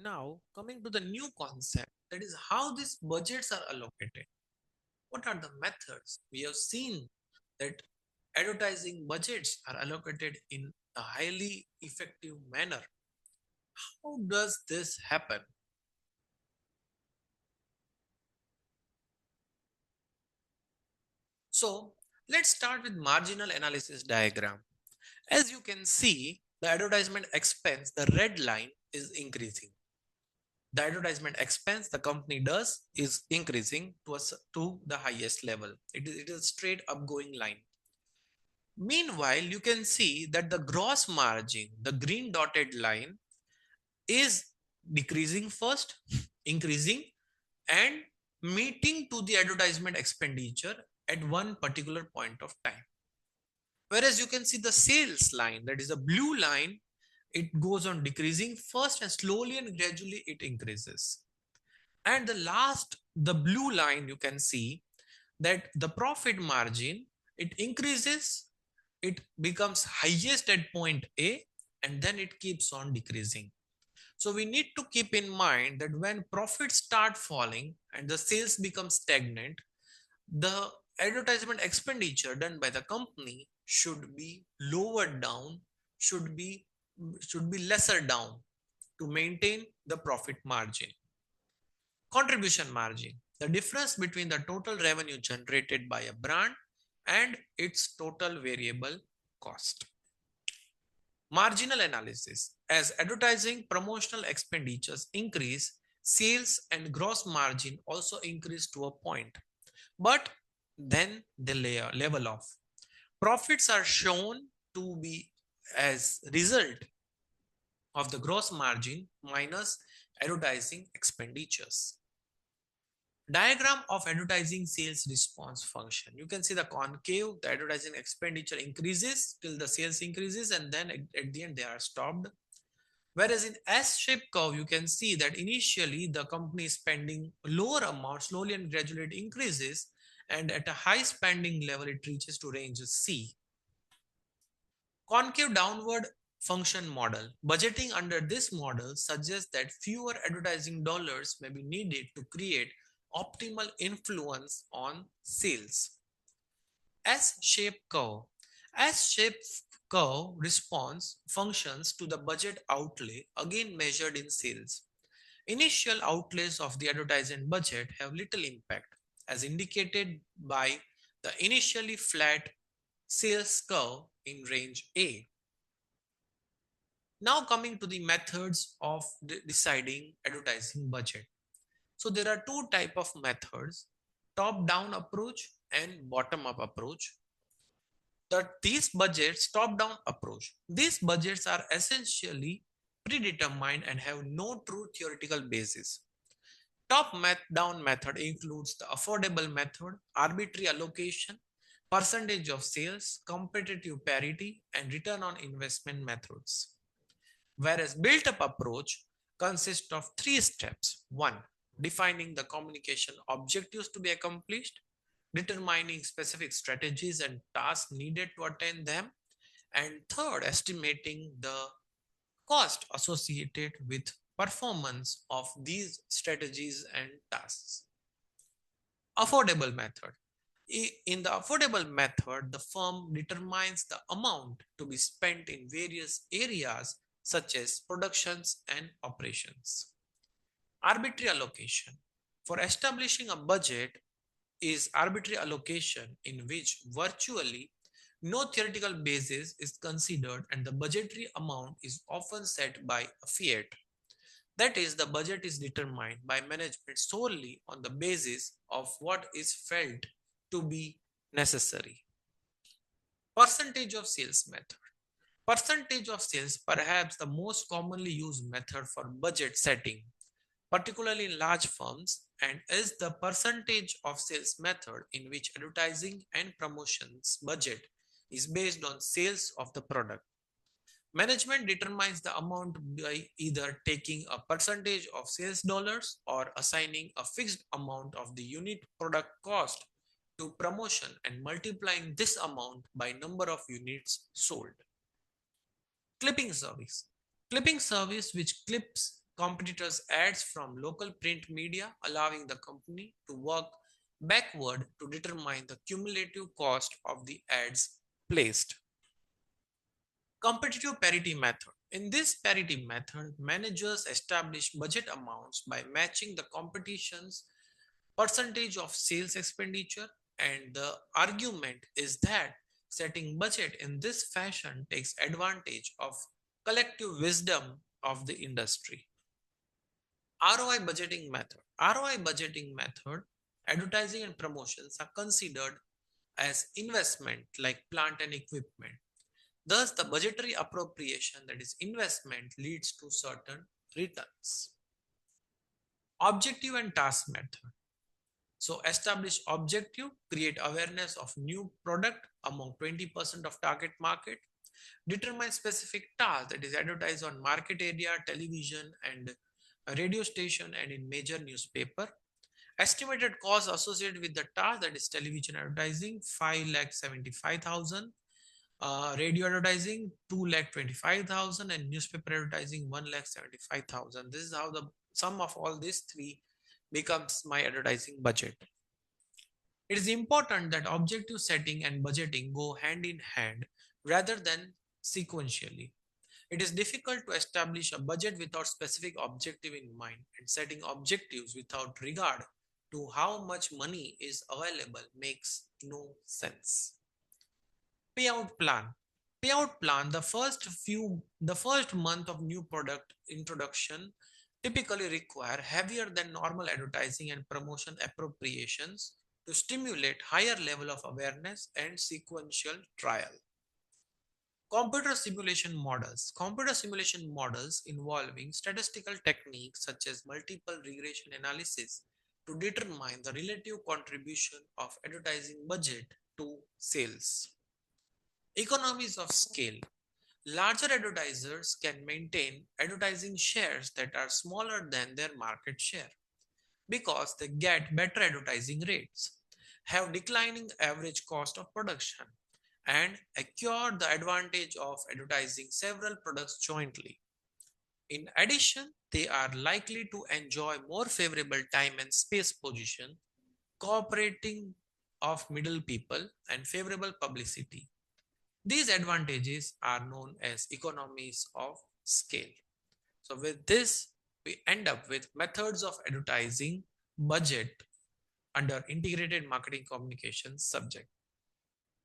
Now, coming to the new concept, that is how these budgets are allocated. What are the methods? We have seen that advertising budgets are allocated in a highly effective manner. How does this happen? So, let's start with marginal analysis diagram. As you can see, the advertisement expense, the red line, is increasing. The advertisement expense the company does is increasing to the highest level. It is a straight up going line. Meanwhile, you can see that the gross margin, the green dotted line, is decreasing first, increasing, and meeting to the advertisement expenditure at one particular point of time. Whereas you can see the sales line, that is a blue line, it goes on decreasing first and slowly and gradually it increases. And the last, the blue line, you can see that the profit margin, it increases, it becomes highest at point A, and then it keeps on decreasing. So we need to keep in mind that when profits start falling and the sales become stagnant, the advertisement expenditure done by the company should be lowered down, should be should be lesser down to maintain the profit margin. Contribution margin, the difference between the total revenue generated by a brand and its total variable cost. Marginal analysis, as advertising promotional expenditures increase, sales and gross margin also increase to a point, but then they level off. Profits are shown to be as result of the gross margin minus advertising expenditures. Diagram of advertising sales response function. You can see the concave, the advertising expenditure increases till the sales increases, and then at the end they are stopped. Whereas in S-shaped curve, you can see that initially the company is spending lower amount, slowly and gradually it increases, and at a high spending level, it reaches to range C. Concave downward function model. Budgeting under this model suggests that fewer advertising dollars may be needed to create optimal influence on sales. S-shaped curve. S-shaped curve response functions to the budget outlay, again measured in sales. Initial outlays of the advertising budget have little impact, as indicated by the initially flat sales curve in range A. Now coming to the methods of deciding advertising budget. So there are two type of methods, top down approach and bottom up approach. These budgets, top down approach, these budgets are essentially predetermined and have no true theoretical basis. Top down method includes the affordable method, arbitrary allocation, percentage of sales, competitive parity, and return on investment methods. Whereas built up approach consists of three steps. One, defining the communication objectives to be accomplished, determining specific strategies and tasks needed to attain them, and third, estimating the cost associated with performance of these strategies and tasks. Affordable method. In the affordable method, the firm determines the amount to be spent in various areas such as productions and operations. Arbitrary allocation. For establishing a budget is arbitrary allocation in which virtually no theoretical basis is considered and the budgetary amount is often set by a fiat. That is, the budget is determined by management solely on the basis of what is felt to be necessary. Percentage of sales method. Percentage of sales, perhaps the most commonly used method for budget setting, particularly in large firms, and is the percentage of sales method in which advertising and promotions budget is based on sales of the product. Management determines the amount by either taking a percentage of sales dollars or assigning a fixed amount of the unit product cost to promotion and multiplying this amount by number of units sold. Clipping service. Clipping service which clips competitors' ads from local print media, allowing the company to work backward to determine the cumulative cost of the ads placed. Competitive parity method. In this parity method, managers establish budget amounts by matching the competition's percentage of sales expenditure, and the argument is that setting budget in this fashion takes advantage of collective wisdom of the industry. ROI budgeting method. ROI budgeting method, advertising and promotions are considered as investment like plant and equipment. Thus, the budgetary appropriation, that is investment, leads to certain returns. Objective and task method. So establish objective, create awareness of new product among 20% of target market, determine specific task, that is advertise on market area, television and a radio station and in major newspaper. Estimated cost associated with the task, that is television advertising 5,75,000, radio advertising 2,25,000 and newspaper advertising 1,75,000. This is how the sum of all these three becomes my advertising budget. It is important that objective setting and budgeting go hand in hand rather than sequentially. It is difficult to establish a budget without specific objective in mind, and setting objectives without regard to how much money is available makes no sense. Payout plan. Payout plan, the first month of new product introduction typically require heavier than normal advertising and promotion appropriations to stimulate higher level of awareness and sequential trial. Computer simulation models. Computer simulation models involving statistical techniques such as multiple regression analysis to determine the relative contribution of advertising budget to sales. Economies of scale. Larger advertisers can maintain advertising shares that are smaller than their market share because they get better advertising rates, have declining average cost of production, and acquire the advantage of advertising several products jointly. In addition, they are likely to enjoy more favorable time and space position, cooperating of middle people, and favorable publicity. These advantages are known as economies of scale. So with this, we end up with methods of advertising budget under integrated marketing communications subject.